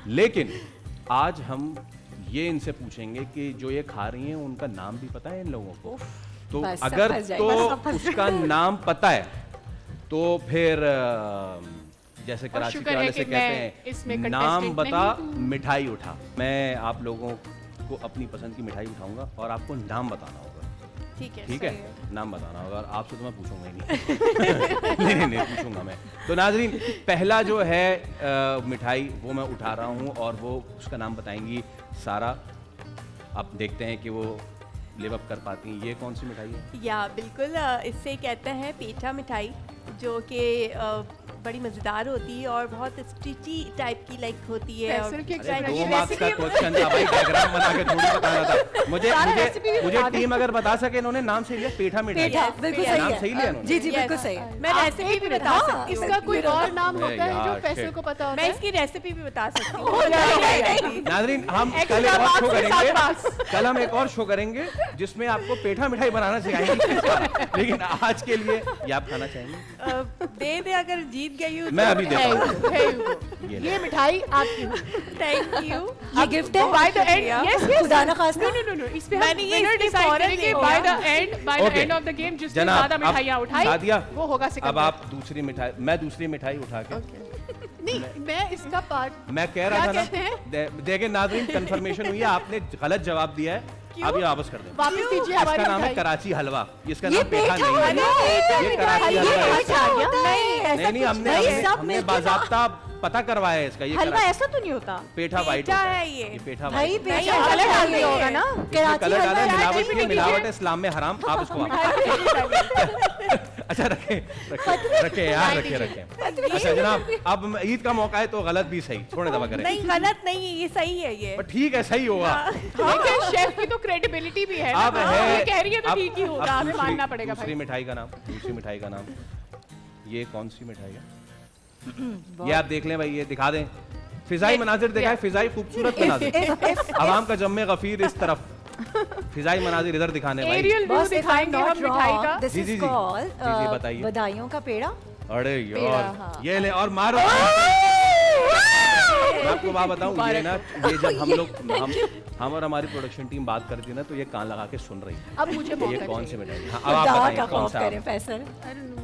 लेकिन आज हम ये इनसे पूछेंगे कि जो ये खा रही हैं उनका नाम भी पता है इन लोगों को? तो अगर तो उसका नाम पता है तो फिर जैसे कराची के वाले से कहते हैं नाम बता मिठाई उठा। मैं आप लोगों को अपनी पसंद की मिठाई उठाऊंगा और आपको नाम बताना होगा। ठीक है नाम बताना होगा और आपसे तो मैं पूछूंगा ही नहीं। नहीं पूछूंगा मैं। तो नाजरीन पहला जो है मिठाई वो मैं उठा रहा हूँ और वो उसका नाम बताएंगी सारा। आप देखते हैं कि वो लिव अप कर पाती हैं। ये कौन सी मिठाई है? या बिल्कुल इससे कहते हैं पेठा मिठाई, जो कि बड़ी मज़ेदार होती है और बहुत स्टिची टाइप की लाइक होती है। और 2 मार्क्स का क्वेश्चन था भाई, डायग्राम बना के थोड़ी बताना था मुझे टीम अगर बता सके। इन्होंने नाम सही लिया पेठा मिठाई, बिल्कुल सही नाम है। सही लिया इन्होंने। जी जी बिल्कुल सही। मैं रेसिपी भी बता सकती हूँ। इसका कोई और नाम होता है जो फैसल को पता होता है? मैं इसकी रेसिपी भी बता सकती हूँ। नाजरीन हम कल एक और शो करेंगे, कल हम एक और शो करेंगे जिसमें आपको पेठा मिठाई बनाना सिखाएंगे। लेकिन आज के लिए ये आप खाना चाहेंगे? दे दे, अगर जीत गई हूँ मैं अभी देता हूँ। ये मिठाई आपकी। Thank you. ये गिफ्ट है by the end. Yes yes, खुदा ना खास्ता। नो इस पे हम विनर डिसाइड करेंगे by the end of the game. जिसने ज्यादा मिठाइयां उठाई वो होगा सिकंदर। अब आप दूसरी मिठाई, मैं दूसरी मिठाई उठा के नहीं, मैं इसका पार्ट मैं कह रहा था ना। देखिए नाज़रीन कंफर्मेशन हुई है, आपने गलत जवाब दिया है। अब ये वापस कर दें। वापस दीजिए हमारी इसका नाम है मिठाई। कराची हलवा। इसका नाम पेठा नहीं है, ये कराची हलवा है। नहीं हमने बाज़ाब्ता पता करवाया है इसका। ये हलवा ऐसा तो नहीं होता। पेठा वाइट है ये पेठा भाई वाइट। पेठा कलर डाल दिया होगा ना। कराची कलर डाला, हलवा मिलावट है इस्लाम में हराम। आप इसको अच्छा रखे यार रखे। अच्छा जनाब अब कल ईद का मौका है तो गलत भी सही, छोड़े दवा करें। नहीं गलत नहीं है, ये सही है ये। ठीक है सही होगा। देखिए शेफ की तो क्रेडिबिलिटी भी है ना। अब है ये कह रही है तो ठीक ही होगा, हमें मानना पड़ेगा भाई। दूसरी मिठाई का नाम, दूसरी मिठाई का नाम ये कौन सी मिठाई है? ये आप देख लें भाई, ये दिखा दें। फिजाई मनाजिर देखा है, फिजाई खूबसूरत मनाजिर। आवाम का जम्मे गफीर इस तरफ, फिजाई मनाजिर इधर दिखाने भाई। एरियल व्यू दिखाएंगे हम मिठाई का। दिस जी, जी, इज जी। कॉल्ड जी, बताइए। बधाइयों का पेड़ा। अरे पेड़ा, यार हाँ। ये ले और मारो। मैं आपको बात बताऊं, ये ना ये जब हम लोग हम और हमारी प्रोडक्शन टीम बात करती है ना तो ये कान लगा के सुन रही है। अब मुझे ये कौन सी मिठाई है? हाँ, अब आप बताइए कौन सा? फैसल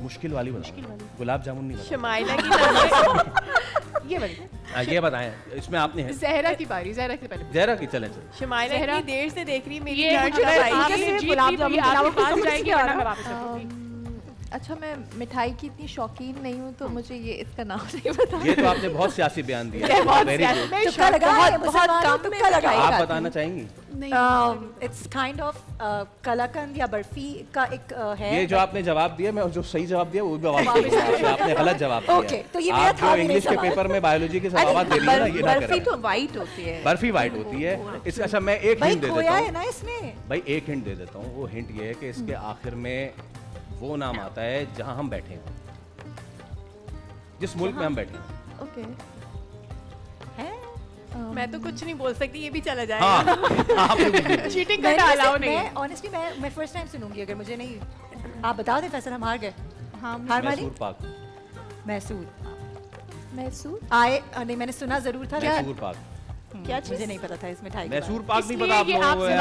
मुश्किल वाली बताओ। गुलाब जामुन नहीं बताओ। शमाइला की ये वाली। ये बताएं इसमें आपने है जहरा की बारी, जहरा की पहले। जहरा की चले शमाइला इतनी देर से देख रही मेरी ये लर्न अगर का आप ये गुलाब जामुन आपके पास जाएगी वरना मैं वापस रखूंगी। अच्छा मैं मिठाई की इतनी शौकीन नहीं हूँ तो मुझे ये इसका नाम नहीं पता। ये तो आपने बहुत सियासी बयान दिया। Very good. तुक्का लगा है, बहुत कम तुक्का लगा है। आप बताना चाहेंगी? इट्स काइंड ऑफ कलाकंद या बर्फी का एक है। ये जो आपने जवाब दिया, मैं जो सही जवाब दिया वो जवाब दिया, आपने गलत जवाब दिया। ओके, तो ये मेरा आप था जो भी नहीं इंग्लिश के सवाल। पेपर में बायोलॉजी के सवाल दे रही है ना, ये ना बर्फी करें। तो वाइट होती है। बर्फी वाइट होती है। इस अच्छा मैं एक भाई हिंट दे खोया देता है हूँ ना इसमें। भाई, एक हिंट दे देता हूँ। वो हिंट ये है कि इसके आखिर में वो नाम आता है जहाँ हम बैठे हैं, जिस मुल्क में हम बैठे हैं। ओके मैं तो कुछ नहीं बोल सकती, ये भी चला हाँ जाएगा। आप चीटिंग करना अलाउ नहीं है। मैं ऑनेस्टली मैं फर्स्ट टाइम सुनूंगी, अगर मुझे नहीं आप बता दें फैसल हम हार गए। हाँ हार मानी। मैसूर पाक। मैसूर मैसूर आए नहीं, मैंने सुना जरूर था। मैसूर पाक। क्या मुझे नहीं पता था इस मिठाई के मैसूर बारे पाक नहीं पता आप इसलिए ये लोगों को? आपसे यार।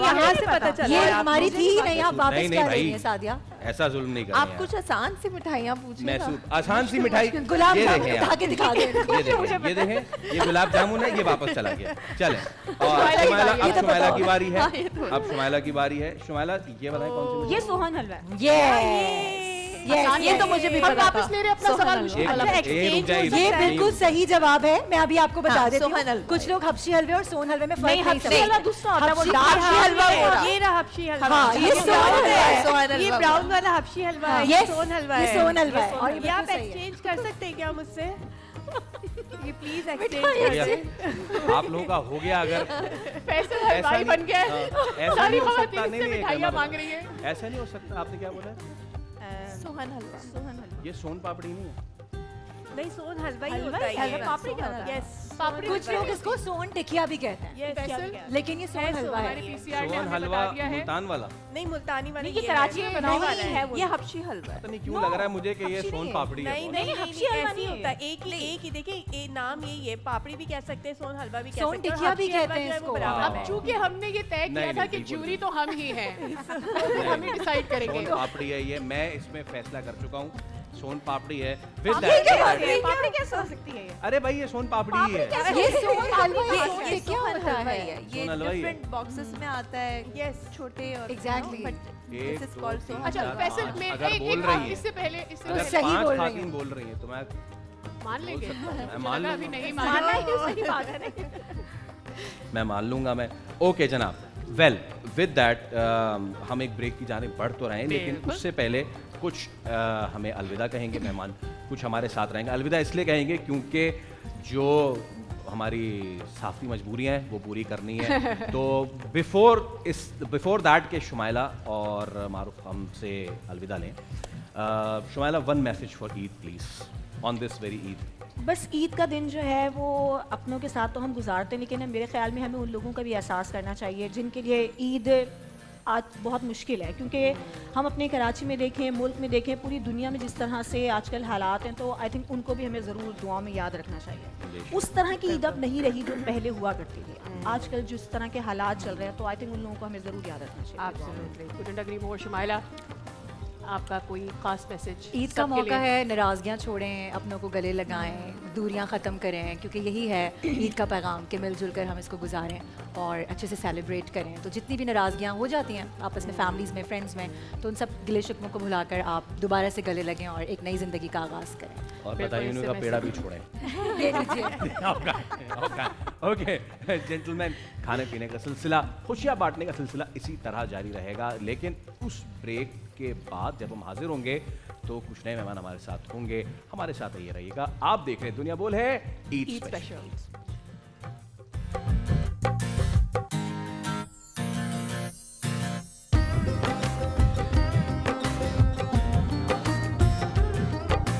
यहाँ से पता में। चला ये है हमारी आपको। थी नहीं, आप वापस नहीं, क्या भाई। रही हैं सादिया? ऐसा जुल्म नहीं करना आप यार। कुछ आसान सी मिठाइयाँ पूछिए ना। मैसूर आसान सी मिठाई। गुलाब ये जामुन देखें उठा आप। के दिखा दे। ये देखें ये गुलाब जामुन है, ये वापस चला गया। चले और शुमाइला शुमाइला, की बारी है। अब शुमाइला की बारी है। हाँ, ये तो अब शुमाइला की बारी है। शुमाइला ये बताएं कौन सी ये सोहन हलवा है। ये तो मुझे भी हम पता वापस था। ले रहे अपना सवाल मुश्किल वाला। रुक जाए, ये बिल्कुल सही जवाब है। मैं अभी आपको बता हाँ, देती सोहन हूँ। हलवा। कुछ लोग हबशी हलवे और सोहन हलवे में फर्क नहीं, नहीं हबशी समझते। हलवा दूसरा होता है, वो हबशी- डार्क हाँ, हलवा होता है। ये रहा हबशी हलवा। हाँ, ये सोहन हलवा है। सोहन ये हलवा। ब्राउन वाला हबशी हलवा है, ये ये सोन हलवा है। ये सोहन हलवा है और ये आप बिल्कुल सही है। एक्सचेंज कर सकते हैं क्या मुझसे? ये प्लीज एक्सचेंज हो कर गया? दें। आप लोगों का हो गया अगर फैसल हलवाई बन गया है। ऐसा सारी नहीं हो सकता। खवातीन नहीं से नहीं मिठाइयाँ एक मांग मिनट। रही है। ऐसा नहीं हो सकता। आपने क्या बोला? सोहन हलवा। ये सोन पापड़ी नहीं है। नहीं, सोन हलवा ही हलवा होता ही, है हलवा ये। पापड़ी क्या होता है? Yes, पापड़ी कुछ लोग इसको सोन टिकिया भी कहते हैं, yes, फैसल, लेकिन ये सोन है हलवा हमारे है। पीसीआर ने सोन हमें हलवा बता दिया है। मुल्तान वाला नहीं मुल्तानी वाला नहीं, ये कराची में बना हुआ नहीं है वो। ये हबशी हलवा है। पता नहीं क्यों लग रहा है मुझे कि ये हबशी सोन नहीं है। पापड़ी है। नहीं बहुत। नहीं हबशी हलवा ऐसे नहीं होता है। है। एक ही देखिए, ये नाम यही है, पापड़ी भी कह सकते हैं, सोन हलवा भी कह सोन सकते हैं, टिकिया और भी हबशी हलवा कहते हैं जो है वो इसको। बराबर हाँ। है। अब चूंकि हमने ये तय किया नहीं, था नहीं, कि बिल्कुल जूरी नहीं। तो हम ही हैं, हम ही डिसाइड करेंगे। सोन पापड़ी है ये, मैं इसमें फैसला कर चुका हूँ, सोन पापड़ी है। विद पापड़ी कैसे हो सकती है ये? अरे भाई ये सोन पापड़ी ही है। ये सोन हलवा ये सोन टिकिया सोन होता हलवा है। ही है, ये सोन हलवा ही है। डिफरेंट बॉक्सेस में आता है, Yes. छोटे और Exactly. एक, This is दो, called तीन, सोन अच्छा चार, वैसे पाँच। मैं अगर एक बोल एक रही है, इससे पहले अगर सही बोल पांच रही खातिन हूँ। बोल रही है तो मैं मान लेंगे, मैं मुझे मान लगा लूंगा। अभी नहीं माना माना। ही सही बात है। मैं मान लूंगा मैं। ओके जनाब, वेल विद दैट हम एक ब्रेक की जाने बढ़ तो रहे हैं, लेकिन बिल्कुल। उससे पहले कुछ हमें अलविदा कहेंगे मेहमान, कुछ हमारे साथ रहेंगे। अलविदा इसलिए कहेंगे क्योंकि जो हमारी साफ़ी मजबूरियां हैं वो पूरी करनी है। तो बिफोर दैट के शुमाइला और मारूफ हमसे अलविदा लें। Shumaila, one message for Eid please on this very Eid. बस ईद का दिन जो है वो अपनों के साथ तो हम गुजारते हैं, लेकिन मेरे ख्याल में हमें उन लोगों का भी एहसास करना चाहिए जिनके लिए ईद आज बहुत मुश्किल है, क्योंकि हम अपने कराची में देखें, मुल्क में देखें, पूरी दुनिया में जिस तरह से आजकल हालात हैं, तो आई थिंक उनको भी हमें ज़रूर दुआ में याद रखना चाहिए। उस तरह की ईद अब नहीं रही जो पहले हुआ करती थी। आजकल जिस तरह के हालात चल रहे हैं, तो आई थिंक उन लोगों को हमें ज़रूर याद रखना चाहिए। Absolutely. Couldn't agree more, Shumaila. आपका कोई खास मैसेज? ईद का मौका है, नाराज़गियाँ छोड़ें, अपनों को गले लगाएं, दूरियां ख़त्म करें, क्योंकि यही है ईद का पैगाम कि मिलजुल कर हम इसको गुजारें और अच्छे से सेलिब्रेट करें। तो जितनी भी नाराज़गियाँ हो जाती हैं आपस में, फैमिलीज़ में, फ्रेंड्स में, तो उन सब गिले शिकवों को भुलाकर आप दोबारा से गले लगें और एक नई ज़िंदगी का आगाज़ करें। और बिल्कुल बताइए इससे उनका मैं पेड़ा भी छोड़ें। ले लीजिए। ओके जेंटलमैन, खाने पीने का सिलसिला, खुशियाँ बांटने का सिलसिला इसी तरह जारी रहेगा, लेकिन उस ब्रेक के बाद जब हम हाजिर होंगे तो कुछ नए मेहमान हमारे साथ होंगे। हमारे साथ ये रहिएगा। आप देख रहे हैं दुनिया बोल है ईद स्पेशल।